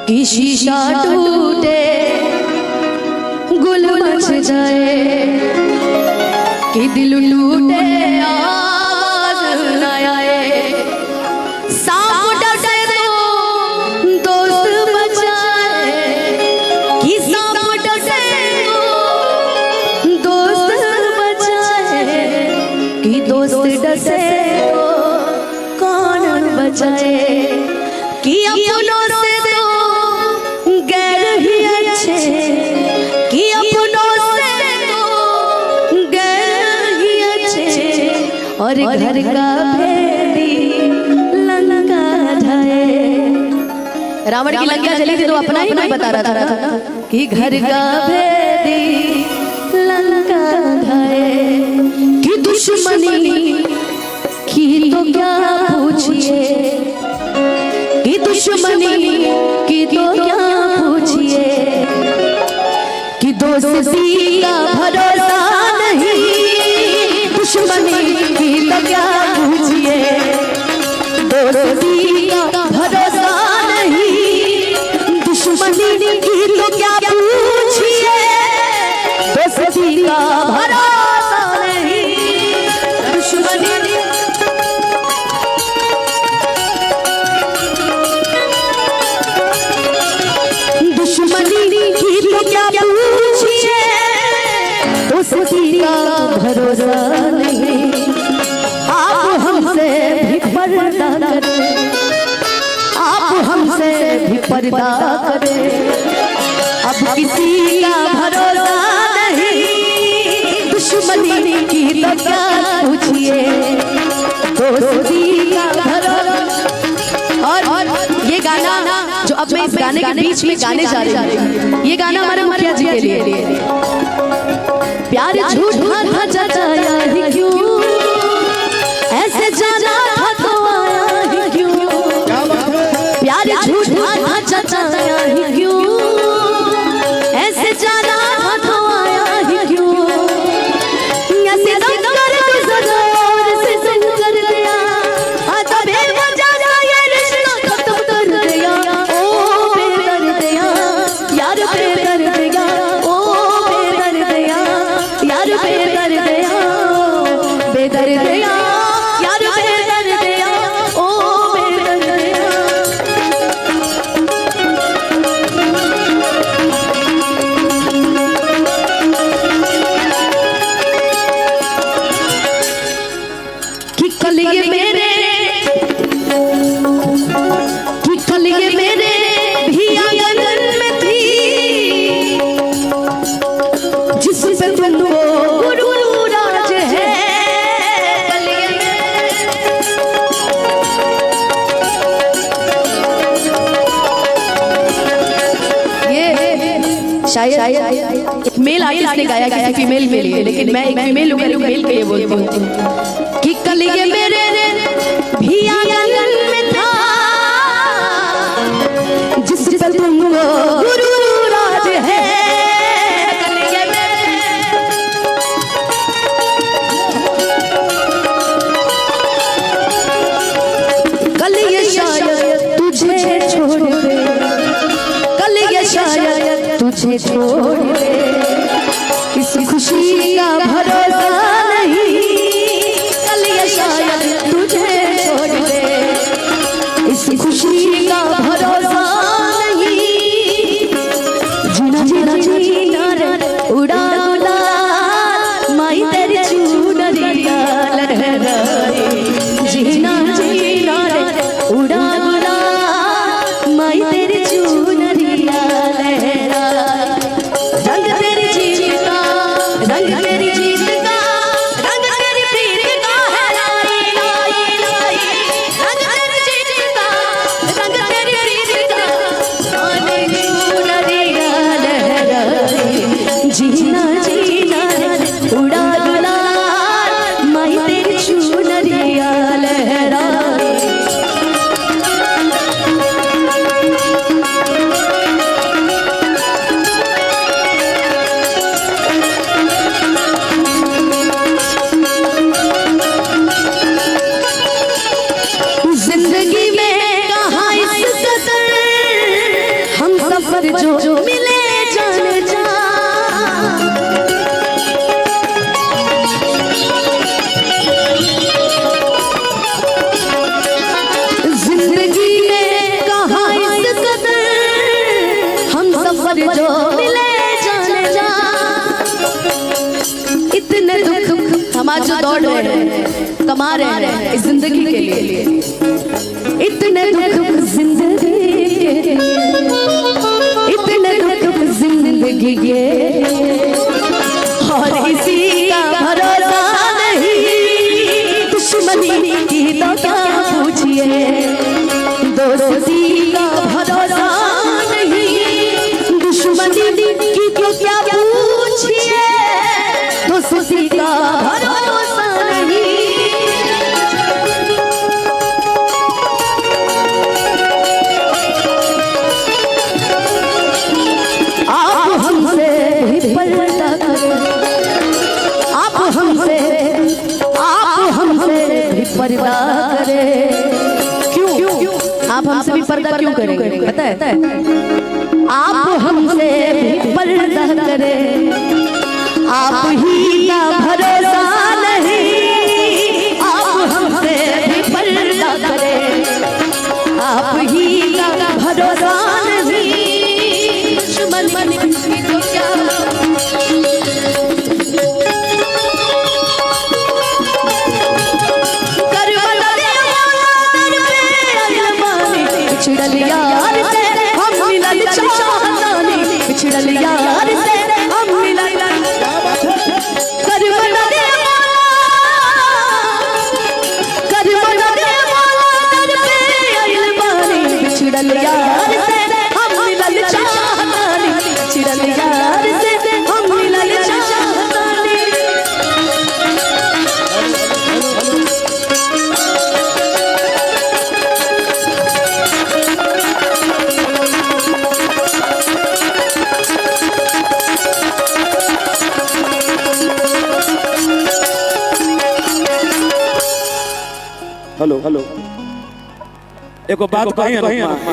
कि शीशा टूटे गुल मच जाए, कि दिल टूटे आवाज न आए। सांप डसे तो दोस्त बचाए, कि सांप डसे तो दोस्त बचाए, कि दोस्त डसे तो कौन बचाए। कि अपनों से तो गैर ही अच्छे, कि अपनों से तो गैर ही अच्छे, और घर का भेदी लंका ढाए। रावण की लंका जली थी तो अपना ही कोई बता रहा था कि घर का भेदी लंका ढाए। कि दुश्मनी की तो क्या पूछिए, कि दुश्मनी की तो क्या पूछिए, कि दोस्ती का भरोसा नहीं, दुश्मनी की तो क्या पूछिए, दोस्ती का भरोसा नहीं, दुश्मनी की तो क्या पूछिए, दोस्ती का भरोसा नहीं, दुश्मनी दोस्ती का भरोसा नहीं। आप हमसे भी पर्दा करें, आप हमसे भी पर्दा करें, अब किसी का भरोसा नहीं, दुश्मनी की तो क्या पूछिए, दोस्ती का भरोसा। और ये गाना जो अब मैं इस गाने के बीच में गाने जा रही हूँ, ये गाना हमारे मुखिया जी के लिए। प्यार झूठा था जताया ही क्यों, ऐसे जाना था तो आया ही क्यों, प्यार झूठा था जताया ही क्यों, ऐसे जाना था तो आया ही क्यों, ऐसे दम कर दे सजोर से संग कर दिया, आता बेवजह सा ये रिश्ता खत्म कर दिया, ओ बेदर्दिया यार बेदर्दिया, ओ बेदर्दिया यार बेदर्दिया, बेदर्दिया यार बेदर्दिया, ओ बेदर्दिया। कि कल ये मेरे, कि कल ये मेरे भी आंगन में थी, जिस पे तुमको गुरु राज है। ये शायद एक मेल आर्टिस्ट ने गाया किसी फीमेल के लिए, लेकिन मैं एक फीमेल मेल के लिए बोलती हूँ कि कल ये मेरे भी आंगन में था, जिस पे तुमको गुरु राज है। कल ये शायद तुझे छोड़ दे, कल ये शायद तुझे छोड़ दे, इस खुशी का भरोसा नहीं, कल ये शायद तुझे छोड़ दे, इस खुशी का भरोसा नहीं, जीना जीना जीना रे उड़ा उड़ा माई तेरी चूनरिया लहराए, जीना जीना रे उड़ा उड़ा माई तेरी चूनरिया लहराए, रंग तेरे सफर जो मिले जाने जा। जिंदगी में कहाँ इस कदर हम सफर जो मिले जाने जा। इतने दुख हमारे जो दौड़ रहे हैं कमा रहे हैं इस जिंदगी के लिए, इतने दुख जिंदगी के, इतने दुख जिंदगी के, और किसी का भरोसा नहीं। दुश्मनी की तो क्या पूछिए, दोस्ती का भरोसा नहीं। दुश्मनी की तो क्या पूछिए, दोस्ती का भरोसा नहीं। आप हमसे पर्दा करें, आप हमसे पर्दा करें। क्यों आप हमसे भी पर्दा क्यों करेंगे पता है? आप हमसे भी पर्दा करें, आप ही का भरोसा नहीं। आप हमसे भी पर्दा करें, आप ही का भरोसा नहीं। दुश्मन की तो क्या बिछड़ल यार से हम मिलल चाहतानी, बिछड़ल यार से हम मिलल करवना दे मौला दर पे आइल बानी। बिछड़ल यार से हम मिलल चाहतानी, बिछड़ल यार से हम मिलल चाहतानी। हेलो, एगो बात कही